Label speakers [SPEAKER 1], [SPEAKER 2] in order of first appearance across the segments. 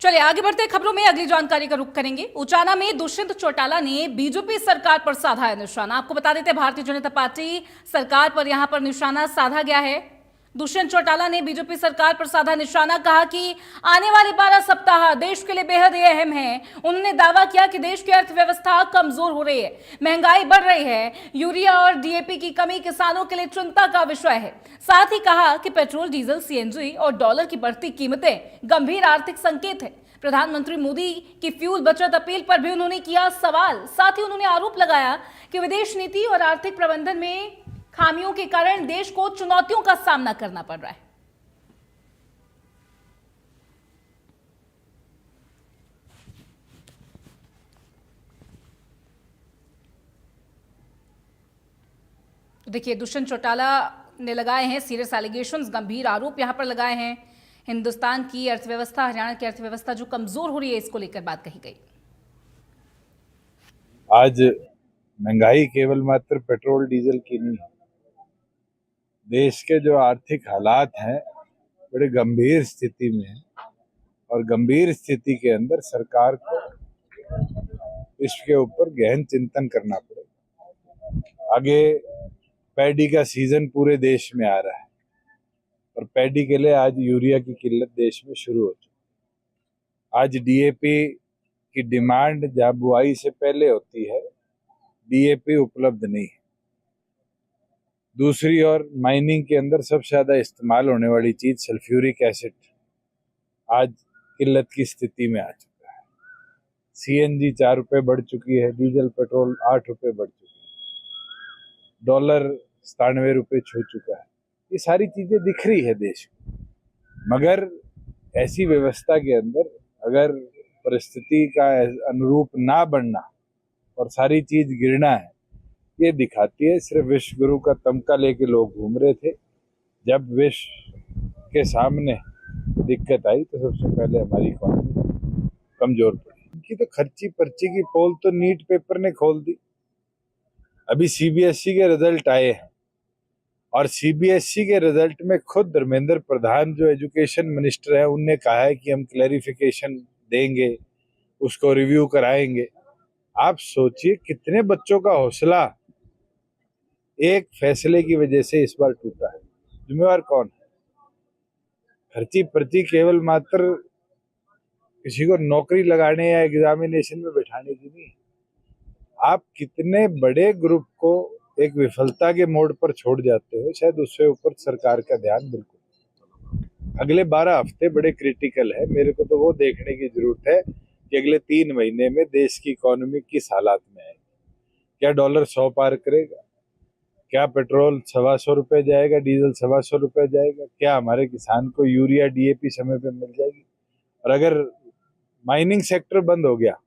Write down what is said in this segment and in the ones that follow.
[SPEAKER 1] चलिए आगे बढ़ते हैं खबरों में। अगली जानकारी का रुख करेंगे। उचाना में दुष्यंत चौटाला ने बीजेपी सरकार पर साधा है निशाना। आपको बता देते हैं भारतीय जनता पार्टी सरकार पर यहां पर निशाना साधा गया है। दुष्यंत चौटाला ने बीजेपी सरकार पर साधा निशाना, कहा कि आने वाले 12 सप्ताह देश के लिए बेहद अहम है। उन्होंने दावा किया कि देश की अर्थव्यवस्था कमजोर हो रही है, महंगाई बढ़ रही है, यूरिया और डीएपी की कमी किसानों के लिए चिंता का विषय है। साथ ही कहा कि पेट्रोल, डीजल, सीएनजी और डॉलर की बढ़ती कीमतें गंभीर आर्थिक संकेत है। प्रधानमंत्री मोदी की फ्यूल बचत अपील पर भी उन्होंने किया सवाल। साथ ही उन्होंने आरोप लगाया कि विदेश नीति और आर्थिक प्रबंधन में खामियों के कारण देश को चुनौतियों का सामना करना पड़ रहा है। देखिए, दुष्यंत चौटाला ने लगाए हैं सीरियस एलिगेशंस, गंभीर आरोप यहां पर लगाए हैं। हिंदुस्तान की अर्थव्यवस्था, हरियाणा की अर्थव्यवस्था जो कमजोर हो रही है, इसको लेकर बात कही गई।
[SPEAKER 2] आज महंगाई केवल मात्र पेट्रोल डीजल की नहीं है, देश के जो आर्थिक हालात हैं बड़े गंभीर स्थिति में है और गंभीर स्थिति के अंदर सरकार को इसके ऊपर गहन चिंतन करना पड़ेगा। आगे पैडी का सीजन पूरे देश में आ रहा है और पैडी के लिए आज यूरिया की किल्लत देश में शुरू हो चुकी है। आज डीएपी की डिमांड जहाँ बुआई से पहले होती है, डीएपी उपलब्ध नहीं है। दूसरी ओर माइनिंग के अंदर सबसे ज्यादा इस्तेमाल होने वाली चीज सल्फ्यूरिक एसिड आज किल्लत की स्थिति में आ चुका है। सीएनजी 4 रुपए बढ़ चुकी है, डीजल पेट्रोल 8 रुपए बढ़ चुकी है, डॉलर 97 रुपए छू चुका है। ये सारी चीजें दिख रही है देश को, मगर ऐसी व्यवस्था के अंदर अगर परिस्थिति का अनुरूप ना बनना और सारी चीज गिरना है, ये दिखाती है। सिर्फ विश्व गुरु का तमका लेके लोग घूम रहे थे। जब विश्व के सामने दिक्कत आई तो सबसे पहले हमारी इकोनॉमी कमजोर पड़ी। इनकी तो खर्ची पर्ची की पोल तो नीट पेपर ने खोल दी। अभी सीबीएसई के रिजल्ट आए हैं और सीबीएसई के रिजल्ट में खुद धर्मेंद्र प्रधान जो एजुकेशन मिनिस्टर है, उनने कहा है कि हम क्लैरिफिकेशन देंगे, उसको रिव्यू कराएंगे। आप सोचिए कितने बच्चों का हौसला एक फैसले की वजह से इस बार टूटा है। जिम्मेवार कौन है? खर्ची पर्ची केवल मात्र किसी को नौकरी लगाने या एग्जामिनेशन में बैठाने की नहीं। आप कितने बड़े ग्रुप को एक विफलता के मोड़ पर छोड़ जाते हो, शायद उसके ऊपर सरकार का ध्यान बिल्कुल। अगले 12 हफ्ते बड़े क्रिटिकल है। मेरे को तो वो देखने की जरूरत है कि अगले 3 महीने में देश की इकोनॉमी किस हालात में आएगी। क्या डॉलर 100 पार करेगा? क्या पेट्रोल 125 रुपए जाएगा? डीजल 125 रुपए जाएगा? क्या हमारे किसान को यूरिया डीएपी समय पे मिल जाएगी? और अगर माइनिंग सेक्टर बंद हो गया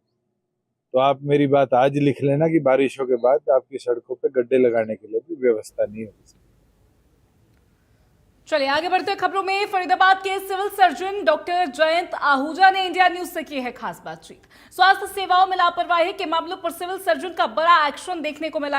[SPEAKER 2] तो आप मेरी बात आज लिख लेना कि बारिशों के बाद आपकी सड़कों पे गड्ढे लगाने के लिए भी व्यवस्था नहीं होगी।
[SPEAKER 1] चलिए आगे बढ़ते हैं खबरों में। फरीदाबाद के civil surgeon doctor Jayant Ahuja ने इंडिया न्यूज से की है खास बातचीत। स्वास्थ्य सेवाओं में लापरवाही के मामलों पर सिविल सर्जन का बड़ा एक्शन देखने को मिला है।